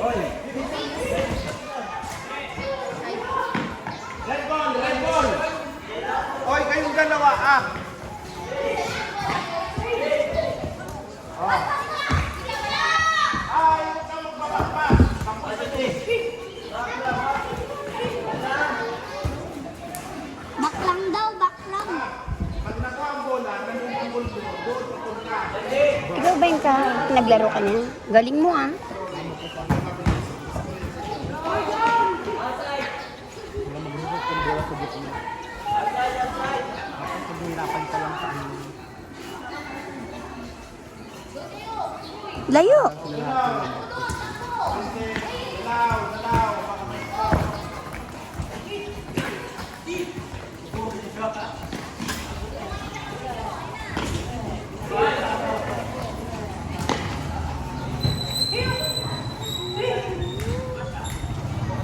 Red ball, red ball. Oy, kayong dalawa ah. Oh. Ay, ito magpapapa. Baklang daw, baklang. Pag nakuha ang bola, nanungkul doon papunta. Ikaw ba yung naglaro ka na? Galing mo ah. Layo.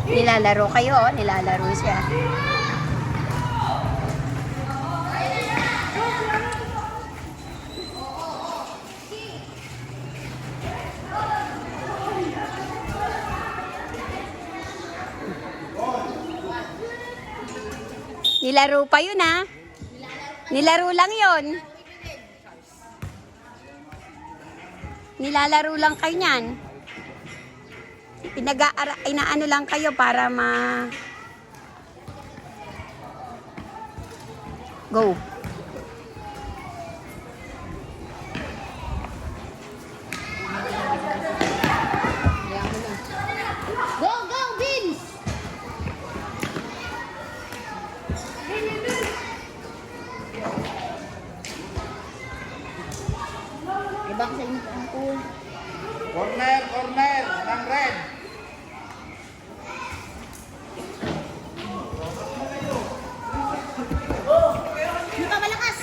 Nilalaro kayo, oh. Nilalaro siya. Nilaro pa yun, ha? Nilaro lang yun. Nilalaro lang kayo niyan. Inaano lang kayo para Go. Go, go, Vince! Ibang sa inyo ang pool. Corner, corner, ng red. Ano ka malakas?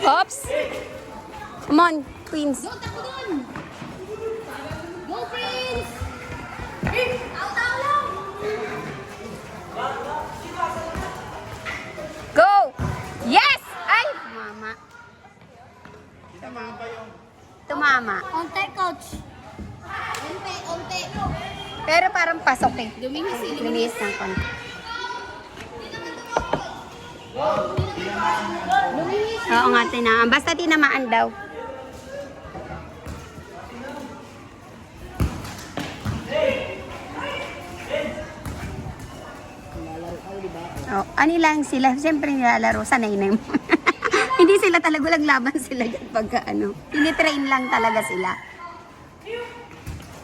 Oops. Come on, Queens. Go, takbo dun! Go, Prince! Tao-tao lang! Go! Yes! Ay! Mama. Tama ba yung... Tumama. Onte, coach. Onte, onte. Pero parang pasok eh. Lumihis eh. Lumiis ng konti. Lumihis. Oo nga, tinamaan. Basta tinamaan daw. Oh, ano lang sila, siyempre nilalaro, sanay na yun. Hindi sila talaga laglaban sila dyan pagka ano. Tinitrain lang talaga sila.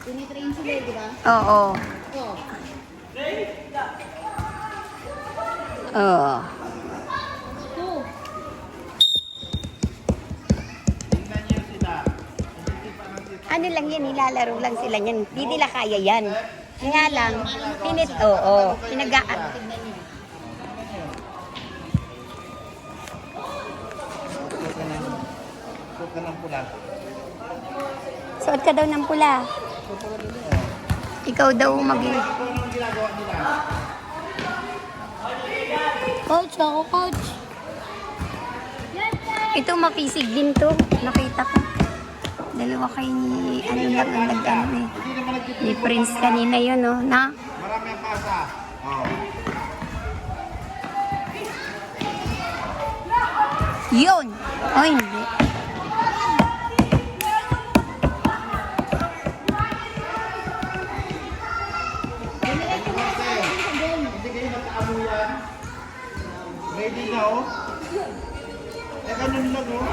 Tinitrain sila, di ba? Oo. Oh. Oo. Two. Tingnan niyo sila. Hindi pa nang Ano lang yan, nilalaro lang sila yan. Hindi nila kaya yan. Kaya lang, oo. Pinagaan. Suot ka ng pula. Suot ka daw ng pula. Ikaw daw maging... Ito ang ginagawa nila. Coach, ako, coach. Ito mapisig din to. Nakita ko. Dalawa kayo ni... Ano lang ang nag-ano eh. Hindi naman nagtitipon. Ni Prince kanina yun, no? Na? Marami ang pasa. Oh. Yun! O hindi. Hindi kayo nagkaamuyan. Ready na oh. Eh ganun lang oh.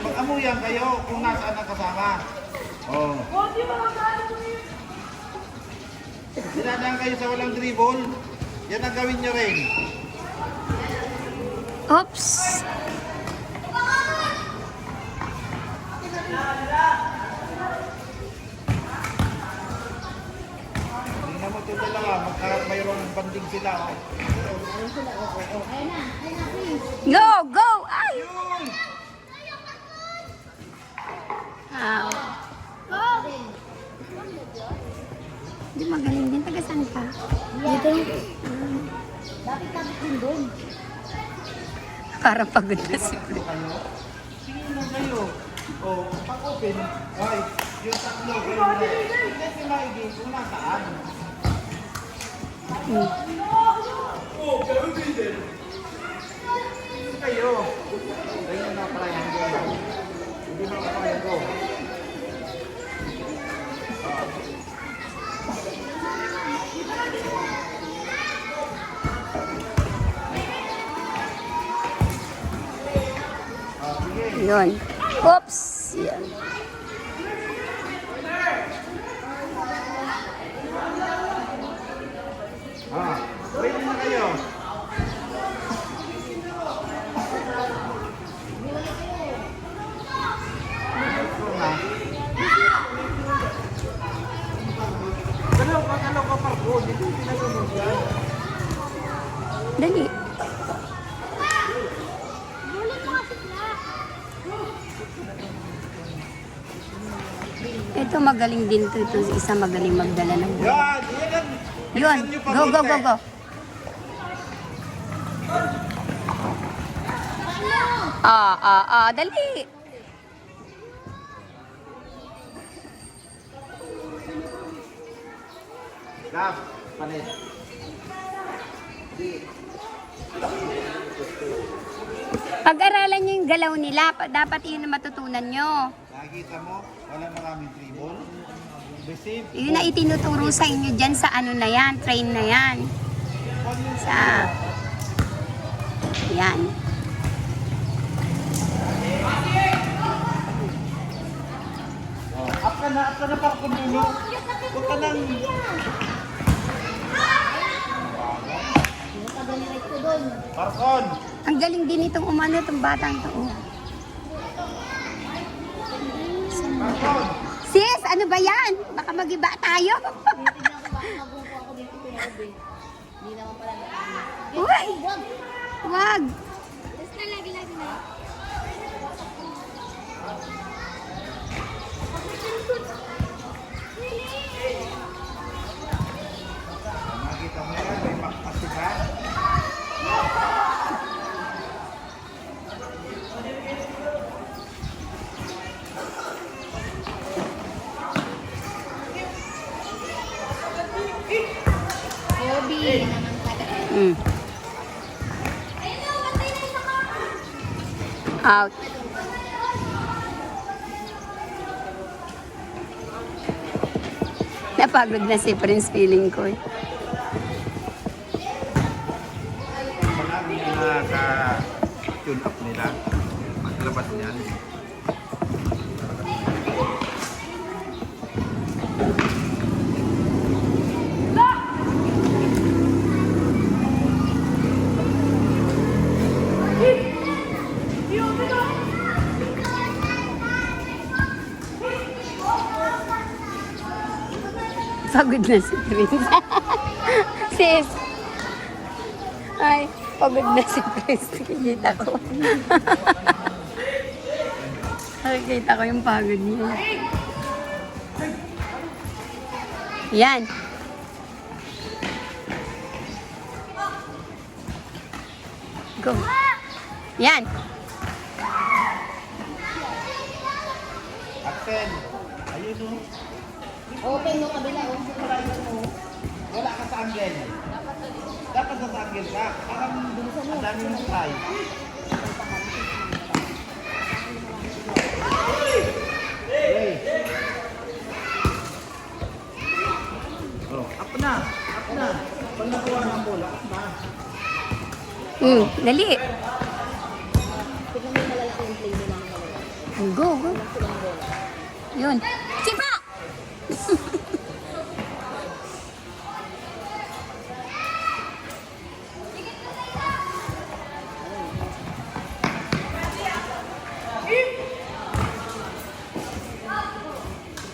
Mag-amuyan kayo kung nasaan ang kasama. Oh. Dinadaan kayo sa walang dribble. Yan ang gawin nyo rin. Oops! Tingnan mo ito dalawa. Mayroong banding sila oh. Ayun na, please. Go! Go! Ay! Yun! Ah, di magaling din. Taga saan ka? Dito. Bakit kapit din doon? Parang pagod na si Prince. Kayo? Sige na kayo. O, pag-open. Ay, yung tatlo. Hindi si Maigi, kung nasaan. Kayo. Ganyan na pala yung game. Hindi mo ka pala go. Yun. Oops! Yan. Ready na kayo. Dalaw ka parko. Dito yung pinagulog yan. Dali. Ito magaling din to. Ito isa magaling magdala ng bola. Yan! Yan! Yun. Go, go, go, go. Dali. Lap, palit. Pag-aralan nyo yung galaw nila, dapat yun ang matutunan nyo. Nakikita mo, wala maraming dribble. Receive. Yun na itinuturo sa inyo dyan sa ano na yan, train na yan. Sa... Yan. Up ka na parko dulo. Huwag ka nang... Parkon! Ang galing din itong umano, itong batang to. Oh. Parkon! Sis, ano ba yan? Baka mag-iba tayo. Tinitignan ko baka magbuko ako dito pinaubi. Hindi naman pala nakakita. Uy! Wag! Tapos na lagi-lagi na. Nakikita mo yan, may makpasi ka. Kobe naman pala. Out. Napagod na si Prince, feeling ko. Maraming ka-tune up nila. Maglabas niyan. Pagod na si Prince. Sis. Ay, pagod na si Prince. Nakikita ko. Nakikita ko yung pagod niya. Yan. Go. Yan. Axel, ayun o. Open mo kabila. Wala ka sa angle. Dapat sa angle ka. Parang ang dami mong try. Hey. Oh, up na. Up na. Pag nakuha ng bola, up na. Dali. Tignan mo yung malalaki yung play nila. Go, go. Yun. Sipa!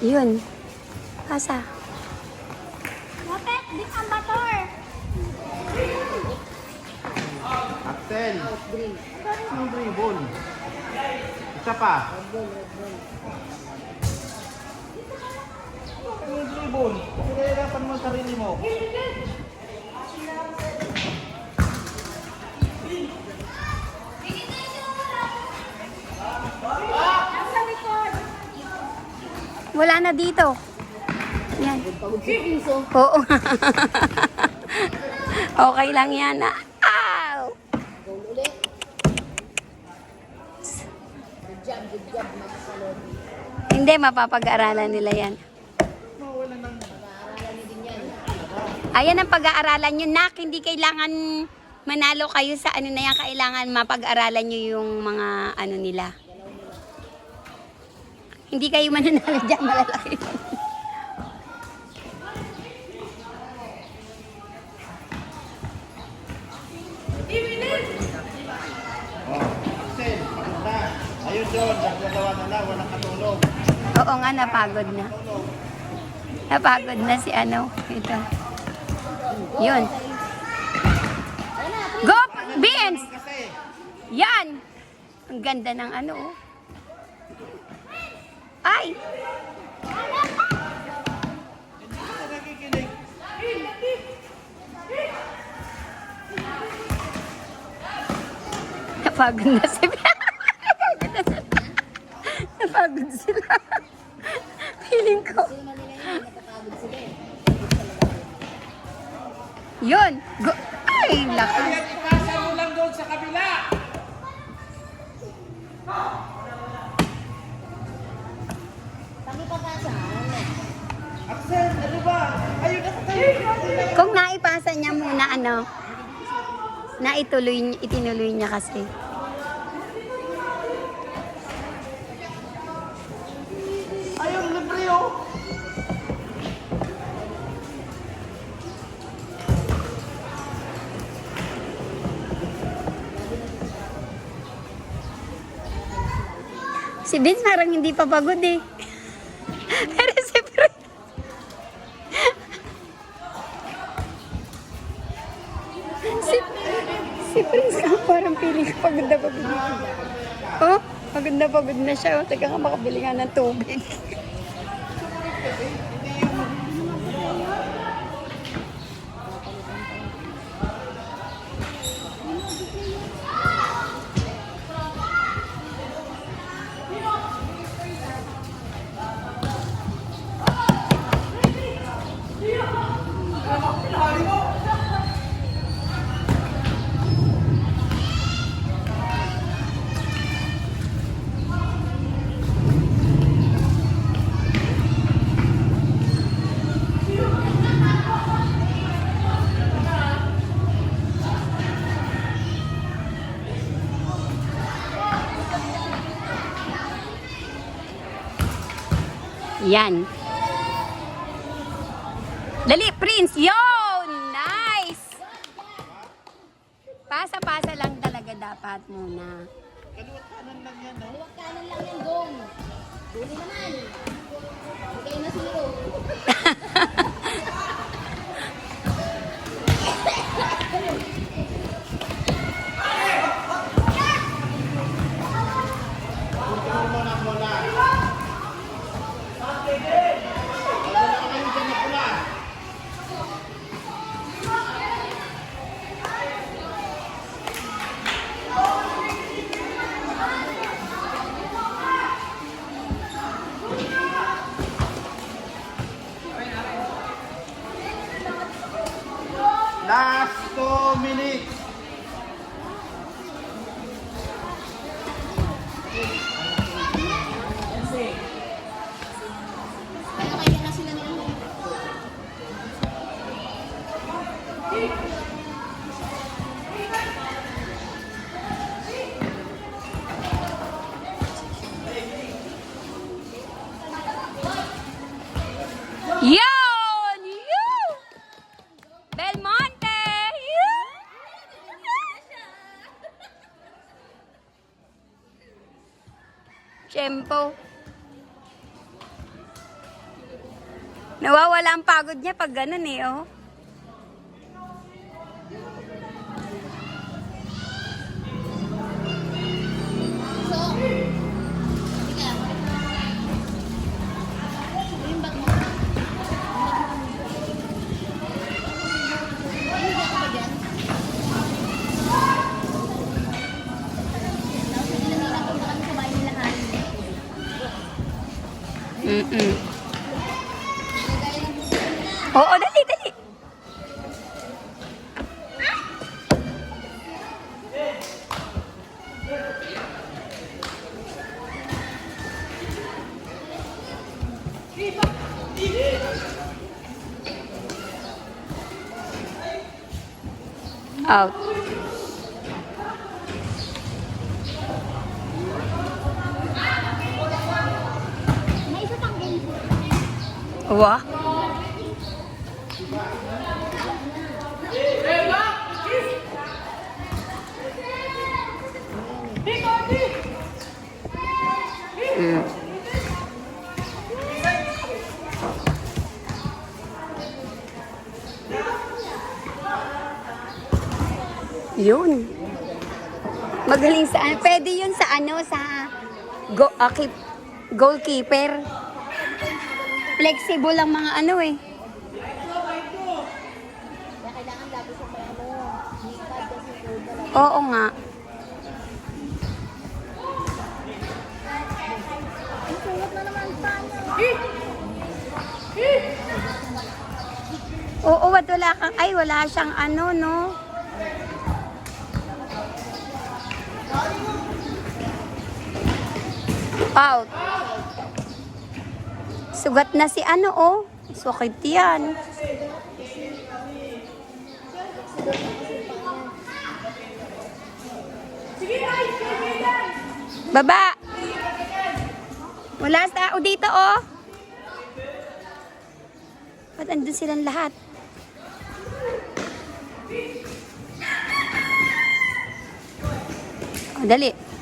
Yun. Pasa. Lapet, di ang bator. Axel. Yung dribble. Isa pa. Yung dribble. Pinahirapan mo ang sarili mo. Wala na dito. Yan. Pagod sa piso. Oo. Okay lang yan. Ow! Goal ulit. Good job, Max Salon. Hindi, mapapag-aaralan nila yan. Mawala ng... Pag-aaralan niyo din yan. Ayan ang pag-aaralan nyo, nak. Hindi kailangan manalo kayo sa ano na yan. Kailangan mapag-aralan nyo yung mga ano nila. Hindi kayo mananalo dyan, malalaki. Oh, Axel, pagod na. Ayun doon, nagagawa na lang, walang katulog. Oo nga, napagod na. Napagod na si ano. Ito. Yun. Go, Beans! Kasi, Yan! Ang ganda ng ano, oh. Ay! hindi ka nakikinig. Napagod na si Napagod sila. Feeling ko. Kasi naman nila yun, napapagod sila eh. Pagod talaga sila. Yun. Go. Ay, lakas. Ipasa mo lang doon sa kabila. Kami papasa. Ano? Axel, ano ba? Ayun na tayo. Kung naipasa niya muna, ano, itinuloy niya kasi. Ayun, libre oh. Si Vince parang hindi pa pagod eh. Pero si Prince. si Prince ka parang feeling ko pagod na pagod na. Oh, pagod na siya. Oh, teka nga makabili nga ng tubig. Yan. Dali, Prince. Yun! Nice! Pasa-pasa lang talaga dapat muna. Kaliwat kanan lang yan, no? Kaliwat kanan lang yan, gong. Huli naman. Bigay na zero. Last 2 minutes. Kaya na sila nila. Yun! Yun! Belmonte! Yun! Tiyempo. Nawawala ang pagod niya pag ganun eh, oh. So, sige. Yung bag mo. Ay, hindi ako pa dyan. Tapos, nila nila kung kami kumain nila kanin. Mm-mm. Oo, dali, dali. Out. May isa pang game. Wah. Mm. Yun. Magaling sa pwede yun sa ano sa goalkeeper. Flexible ang mga ano eh. Kaya kailangan lagi sa may ano. Hipad kasi goal talaga. Oo nga. Ang sulat na naman pa niya. Oo, wala kang ay wala siyang ano no. Out. Sugat na si ano oh. Sakit yan. Baba. Wala tao dito oh. Ba't andun silang lahat? Oh, dali.